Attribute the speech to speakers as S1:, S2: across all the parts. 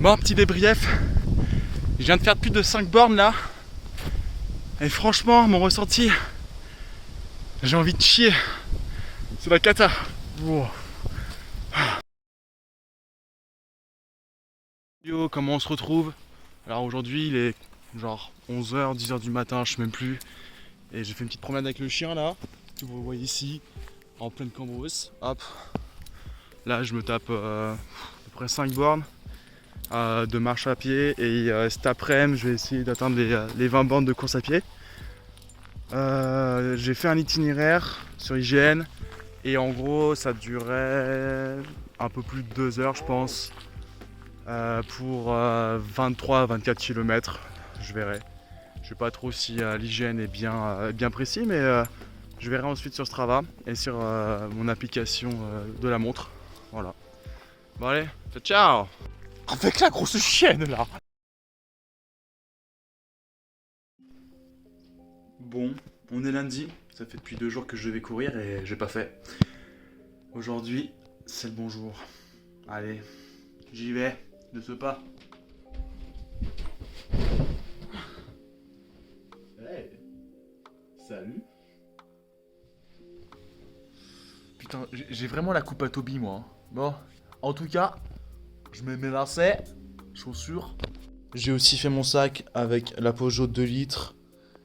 S1: Bon, petit débrief. Je viens de faire plus de 5 bornes là. Et franchement, mon ressenti, j'ai envie de chier. C'est la cata. Wow. Yo, comment on se retrouve? Alors aujourd'hui, il est genre 11h, 10h du matin, je sais même plus. Et j'ai fait une petite promenade avec le chien là, que vous voyez ici, en pleine cambrousse. Hop. Là, je me tape à peu près 5 bornes de marche à pied. Et cet après-midi, je vais essayer d'atteindre les 20 bornes de course à pied. J'ai fait un itinéraire sur IGN. Et en gros, ça durait un peu plus de 2 heures, je pense. Pour 23-24 km, je verrai. Je sais pas trop si l'hygiène est bien précis, mais je verrai ensuite sur Strava et sur mon application de la montre. Voilà. Bon allez, ciao. Avec la grosse chienne là. Bon, on est lundi. Ça fait depuis 2 jours que je vais courir et j'ai pas fait. Aujourd'hui, c'est le bon jour. Allez, j'y vais. De ce pas. Hey. Salut. Putain, j'ai vraiment la coupe à Toby moi. Bon, en tout cas, je mets mes lacets, chaussures. J'ai aussi fait mon sac avec la Peugeot 2 litres.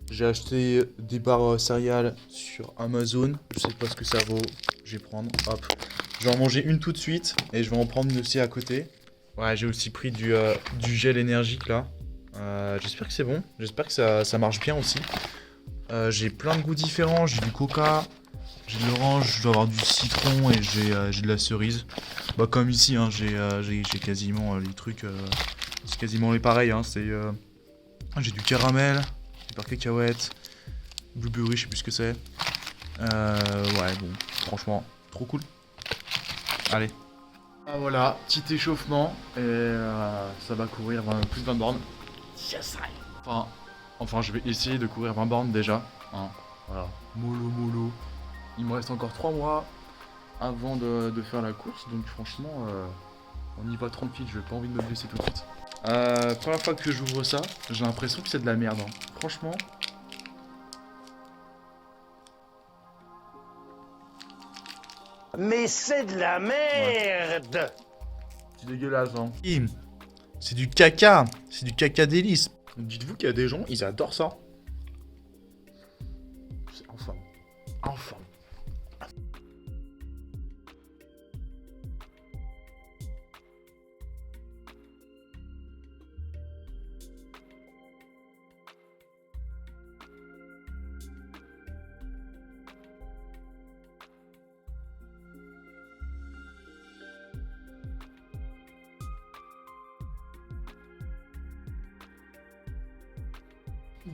S1: J'ai acheté des barres céréales sur Amazon. Je sais pas ce que ça vaut. Je vais prendre, hop. Je vais en manger une tout de suite et je vais en prendre une aussi à côté. Ouais, j'ai aussi pris du gel énergique là. J'espère que c'est bon. J'espère que ça marche bien aussi. J'ai plein de goûts différents. J'ai du coca, j'ai de l'orange, je dois avoir du citron et j'ai de la cerise. Bah comme ici, hein, j'ai quasiment les trucs. C'est quasiment les pareils. Hein, j'ai du caramel, du beurre cacahuète, blueberry, je sais plus ce que c'est. Ouais, bon, franchement, trop cool. Allez. Ah voilà, petit échauffement et ça va courir plus de 20 bornes. Yes, enfin, je vais essayer de courir 20 bornes déjà. Hein, voilà, mollo. Il me reste encore 3 mois avant de faire la course, donc franchement, on y va tranquille, je n'ai pas envie de me blesser tout de suite. Première fois que j'ouvre ça, j'ai l'impression que c'est de la merde. Hein. Franchement.
S2: Mais c'est de la merde!
S1: Ouais. C'est dégueulasse, hein. C'est du caca. C'est du caca délice. Dites-vous qu'il y a des gens, ils adorent ça. C'est enfin.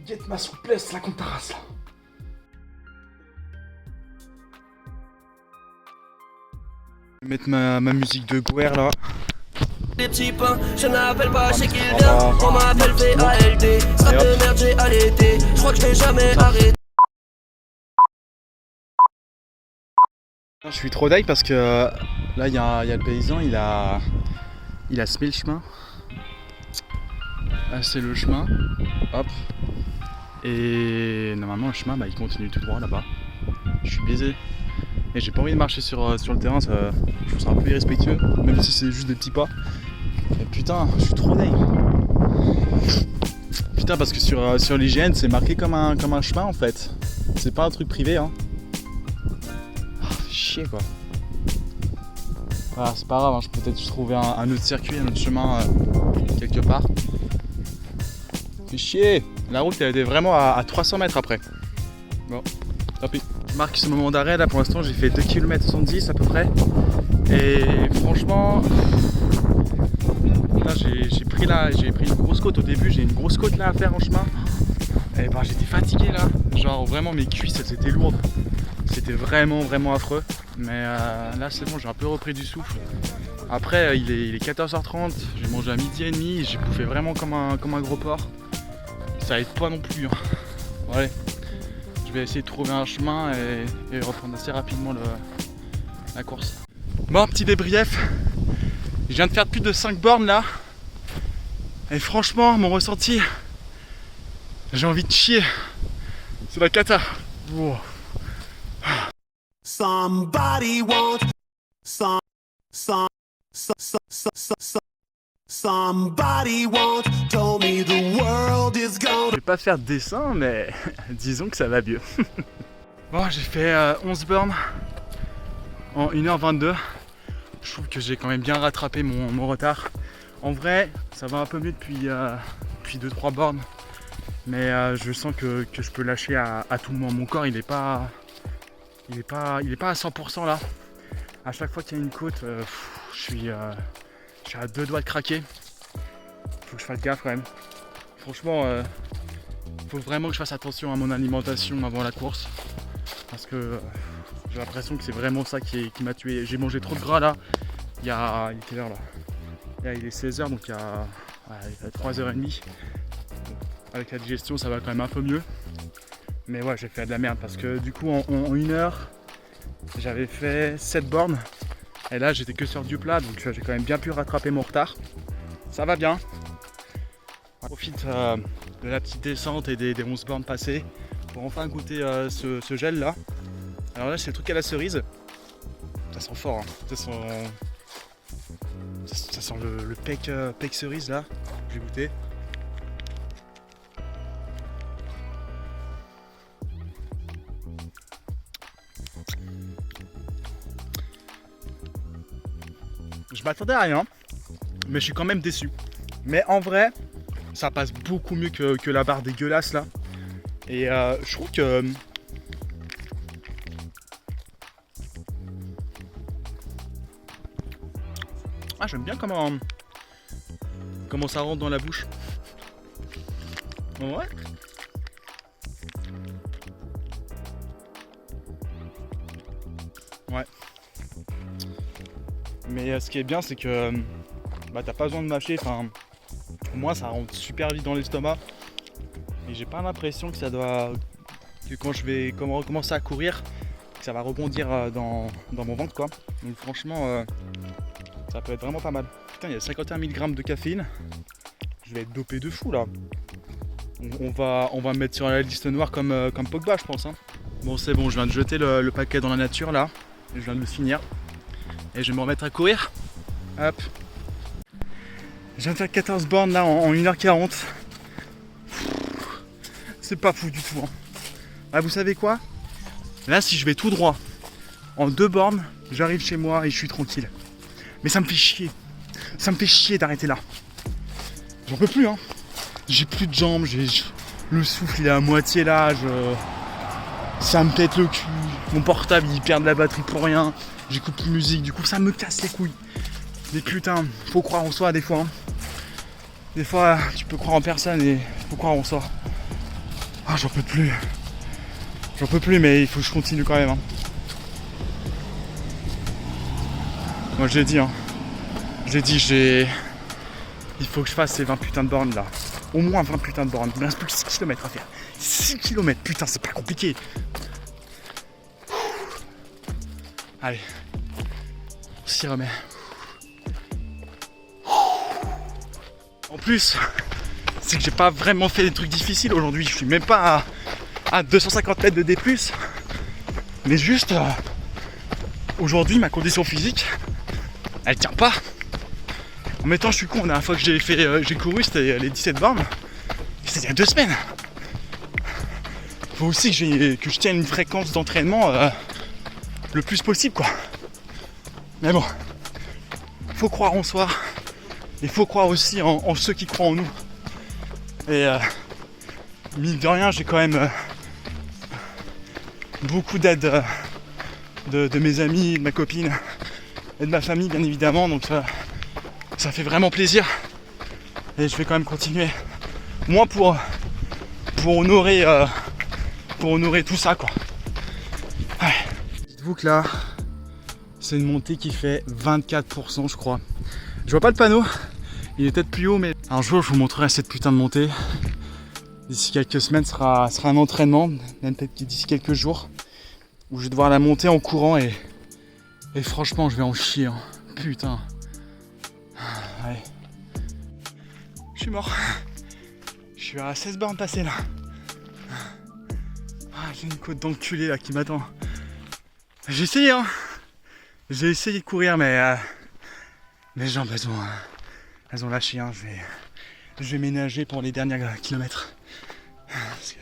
S1: Get ma souplesse là contre ta race là. Je vais mettre ma musique de Guerre là.
S3: Les petits pains, je n'appelle pas chez qui vient. On m'appelle VALD. Ça de merde, j'ai allaité. Je crois que je vais jamais arrêter.
S1: Je suis trop dingue parce que là il y a le paysan, il a semé le chemin. Là c'est le chemin. Hop. Et normalement le chemin il continue tout droit là-bas. Je suis baisé. Et j'ai pas envie de marcher sur le terrain, je trouve ça un peu irrespectueux, même si c'est juste des petits pas. Et putain, je suis trop dingue. Putain, parce que sur l'IGN c'est marqué comme un chemin en fait. C'est pas un truc privé hein. Ah, fait chier quoi. Voilà, c'est pas grave, hein, je peux peut-être trouver un autre circuit, un autre chemin quelque part. Fait chier. La route elle était vraiment à 300 mètres après. Bon, tant pis. Je marque ce moment d'arrêt là, pour l'instant j'ai fait 2 km 70 à peu près. Et franchement, là, j'ai pris une grosse côte au début, j'ai une grosse côte là à faire en chemin. Et ben j'étais fatigué là, genre vraiment mes cuisses elles étaient lourdes. C'était vraiment affreux. Mais là c'est bon, j'ai un peu repris du souffle. Après il est 14h30, j'ai mangé à 12h30, j'ai bouffé vraiment comme un gros porc. Ça aide pas non plus. Hein. Bon, allez, je vais essayer de trouver un chemin et reprendre assez rapidement la course. Bon, petit débrief. Je viens de faire plus de 5 bornes là. Et franchement, mon ressenti, j'ai envie de chier. C'est la cata. Wow.
S4: Somebody want somebody want told me the world is gone.
S1: Je vais pas faire de dessin, mais disons que ça va mieux. Bon, j'ai fait 11 bornes en 1h22. Je trouve que j'ai quand même bien rattrapé mon retard. En vrai, ça va un peu mieux depuis 2-3 bornes. Mais je sens que je peux lâcher à tout moment. Mon corps, il est pas à 100% là. À chaque fois qu'il y a une côte, je suis à 2 doigts de craquer. Faut que je fasse gaffe quand même. Franchement, faut vraiment que je fasse attention à mon alimentation avant la course. Parce que j'ai l'impression que c'est vraiment ça qui m'a tué. J'ai mangé trop de gras là. Il est quelle heure là? Là, il est 16h, donc il y a 3h30. Avec la digestion, ça va quand même un peu mieux. Mais ouais, j'ai fait de la merde parce que du coup, en 1 heure, j'avais fait 7 bornes. Et là, j'étais que sur du plat, donc j'ai quand même bien pu rattraper mon retard. Ça va bien. On profite de la petite descente et des 11 bornes passées pour enfin goûter ce gel là. Alors là, c'est le truc à la cerise. Ça sent fort, hein. Ça sent le pec cerise là. Je vais goûter. Je m'attendais à rien, mais je suis quand même déçu. Mais en vrai, ça passe beaucoup mieux que la barre dégueulasse là. Et je trouve que j'aime bien comment ça rentre dans la bouche. Ouais. Ouais. Mais ce qui est bien, c'est que t'as pas besoin de mâcher. Enfin, pour moi, ça rentre super vite dans l'estomac. Et j'ai pas l'impression que que quand je vais commencer à courir, que ça va rebondir dans mon ventre quoi. Donc franchement, ça peut être vraiment pas mal. Putain, il y a 51 mg de caféine. Je vais être dopé de fou là. On va me mettre sur la liste noire comme Pogba, je pense. Hein. Bon, c'est bon, je viens de jeter le paquet dans la nature là. Je viens de le finir. Et je vais me remettre à courir. Hop. Je viens de faire 14 bornes là en 1h40. C'est pas fou du tout. Hein. Ah, vous savez quoi? Là, si je vais tout droit, en 2 bornes, j'arrive chez moi et je suis tranquille. Mais ça me fait chier. Ça me fait chier d'arrêter là. J'en peux plus, hein. J'ai plus de jambes, le souffle il est à moitié là. Ça me pète le cul. Mon portable il perd de la batterie pour rien. J'écoute plus de musique, du coup ça me casse les couilles. Mais putain, faut croire en soi des fois. Hein. Des fois, tu peux croire en personne et faut croire en soi. Ah, j'en peux plus. J'en peux plus, mais il faut que je continue quand même. Hein. Moi, j'ai dit, il faut que je fasse ces 20 putains de bornes là. Au moins 20 putains de bornes. Il me reste plus que 6 km à faire. 6 km, putain, c'est pas compliqué. Allez, on s'y remet. En plus, c'est que j'ai pas vraiment fait des trucs difficiles aujourd'hui. Je suis même pas à 250 mètres de D+. Mais juste, aujourd'hui, ma condition physique, elle tient pas. En même temps, je suis con. La dernière fois que j'ai couru, c'était les 17 bornes. C'était il y a 2 semaines. Faut aussi que je tienne une fréquence d'entraînement le plus possible, quoi. Mais bon, faut croire en soi. Il faut croire aussi en ceux qui croient en nous. Et mine de rien, j'ai quand même beaucoup d'aide de mes amis, de ma copine et de ma famille, bien évidemment. Donc ça fait vraiment plaisir. Et je vais quand même continuer. Moi pour honorer tout ça, quoi. Ouais. Dites-vous que là, c'est une montée qui fait 24%, je crois. Je vois pas le panneau, il est peut-être plus haut, mais un jour je vous montrerai cette putain de montée. D'ici quelques semaines, sera un entraînement, même peut-être d'ici quelques jours, où je vais devoir la monter en courant et franchement, je vais en chier. Hein. Putain. Ouais.
S5: suis mort. Je suis à 16 bornes passées là. Ah, j'ai une côte d'enculé là qui m'attend. J'ai essayé hein. J'ai essayé de courir mais mes jambes elles ont lâché hein. Je vais ménager pour les derniers kilomètres. Parce que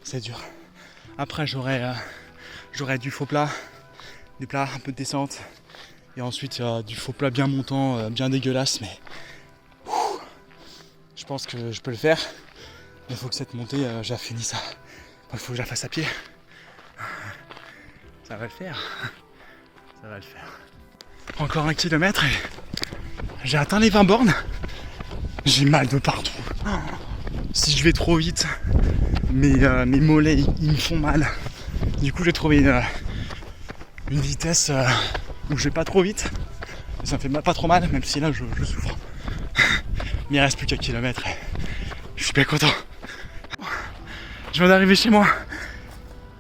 S5: c'est dur. Après j'aurai du faux plat, des plats, un peu de descente. Et ensuite du faux plat bien montant, bien dégueulasse mais je pense que je peux le faire. Mais il faut que cette montée, je la finisse ça. Il faut que je la fasse à pied. Ça va le faire. Ça va le faire. Encore 1 kilomètre et j'ai atteint les 20 bornes. J'ai mal de partout. Si je vais trop vite, mes mollets ils me font mal. Du coup j'ai trouvé une vitesse où je vais pas trop vite. Ça me fait pas trop mal, même si là je souffre. Mais il reste plus qu'un kilomètre et je suis bien content. Je viens d'arriver chez moi.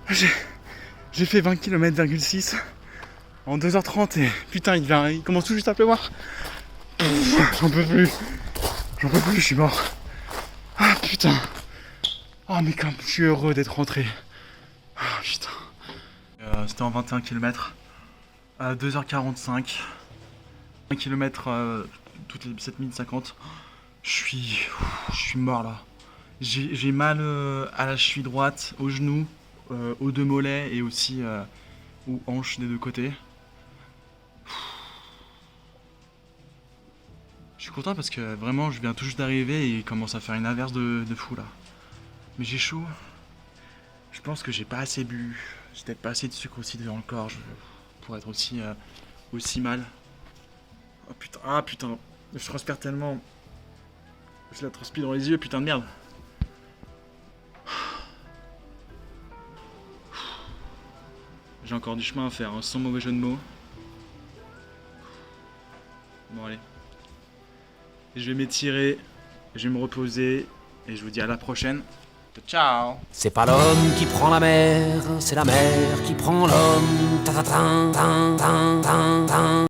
S5: J'ai fait 20 km,6 en 2h30 et putain il commence tout juste à pleuvoir. J'en peux plus, je suis mort. Ah putain. Ah mais comme je suis heureux d'être rentré. Ah putain. C'était en 21 km. 2h45. 1 km toutes les 7 minutes 50. Je suis mort là. J'ai mal à la cheville droite, au genou, aux 2 mollets et aussi aux hanches des 2 côtés. Je suis content parce que vraiment je viens tout juste d'arriver et il commence à faire une averse de fou là. Mais j'ai chaud. Je pense que j'ai pas assez bu. J'ai peut-être pas assez de sucre aussi dans le corps pour être aussi mal. Oh putain, ah putain, je transpire tellement. Je la transpire dans les yeux, putain de merde. J'ai encore du chemin à faire, hein, sans mauvais jeu de mots. Bon allez. Je vais m'étirer, je vais me reposer et je vous dis à la prochaine. Ciao.
S3: C'est pas l'homme qui prend la mer, c'est la mer qui prend l'homme. Ta ta ta ta ta ta ta.